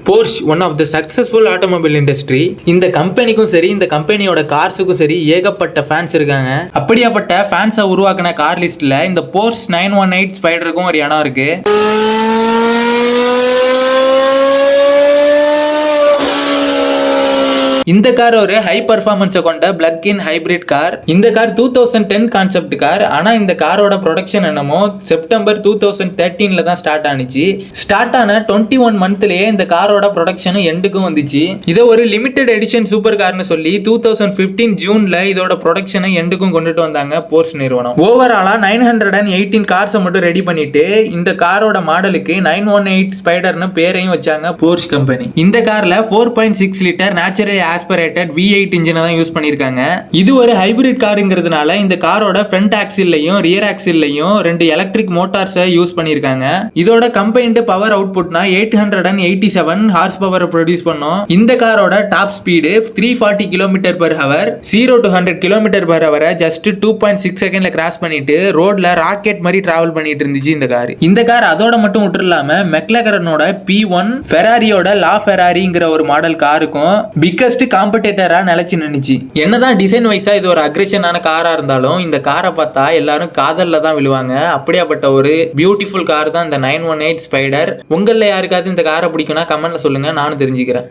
Porsche one of the successful automobile industry. இந்த கம்பெனிக்கும் சரி இந்த கம்பெனியோட கார்ஸுக்கும் சரி ஏகப்பட்ட ஃபேன்ஸ் இருக்காங்க. அப்படியாப்பட்ட ஃபேன்ஸை உருவாக்கின கார் லிஸ்ட்ல இந்த போர்ஷ் 918 ஸ்பைடருக்கும் ஒரு இடம் இருக்கு. இந்த கார் ஒரு ஹை பர்ஃபார்மன்ஸை கொண்ட பிளக் இன் ஹைபிரிட் கார். இந்த கார் 2010 கான்செப்ட் கார். ஆனா இந்த காரோட ப்ரொடக்ஷன் என்னமோ செப்டம்பர் 2013ல தான் ஸ்டார்ட் ஆனிச்சு. ஸ்டார்ட் ஆன 21 மந்த்லயே இந்த காரோட ப்ரொடக்ஷன் எண்டுக்கும் வந்துச்சு. இதை ஒரு லிமிடெட் எடிஷன் சூப்பர் கார்னு சொல்லி 2015 ஜூன்ல இதோட ப்ரொடக்ஷனை எண்டுக்கும் கொண்டுட்டு வந்தாங்க போர்ஷ் நிறுவனம். ஓவராலா 918 கார்ஸை மட்டும் ரெடி பண்ணிட்டு இந்த காரோட மாடலுக்கு 918 ஸ்பைடர்னு பேரையும் வச்சாங்க போர்ஷ் கம்பெனி. இந்த கார்ல 4.6 லிட்டர் நேச்சுரல் ஆஸ்பிரேட்டட் V8 இன்ஜினை தான் யூஸ் பண்ணிருக்காங்க. இது ஒரு ஹைபிரிட் காருங்கிறதுனால இந்த காரோட ஃப்ரண்ட் ஆக்சில்லையும் ரியர் ஆக்சில்லையும் 2 எலக்ட்ரிக் மோட்டார்ஸை யூஸ் பண்ணிருக்காங்க. இதோட கம்பைன்டு பவர் அவுட்புட்னா 887 ஹார்ஸ் பவர் ப்ரொடியூஸ் பண்ணும். இந்த காரோட top speed 340 km/h. 0 to 100 km/h just 2.6 செகண்ட்ல கிராஸ் பண்ணிட்டு ரோட்ல ராக்கெட் மாதிரி டிராவல் பண்ணிட்டு இருந்துச்சு இந்த கார். இந்த கார் அதோட மட்டும் விட்டுறலாம மெக்லகரனோட P1, ஃபெராரியோட லா ஃபெராரிங்கிற ஒரு மாடல் காருக்கும் பிக்கஸ்ட் காம்படிட்டரா நிலைச்சு நின்னுச்சு. என்னதான் டிசைன் வைஸா இது ஒரு அக்ரெஷனான காரா இருந்தாலும் இந்த காரை பார்த்தா எல்லாரும் காதல்ல தான் விழுவாங்க. அப்படியாப்பட்ட ஒரு பியூட்டிஃபுல் கார் தான் இந்த 918 ஸ்பைடர். உங்கள யாருக்காவது இந்த காரை பிடிக்கும்னா கமெண்ட்ல சொல்லுங்க, நானும் தெரிஞ்சுக்கிறேன்.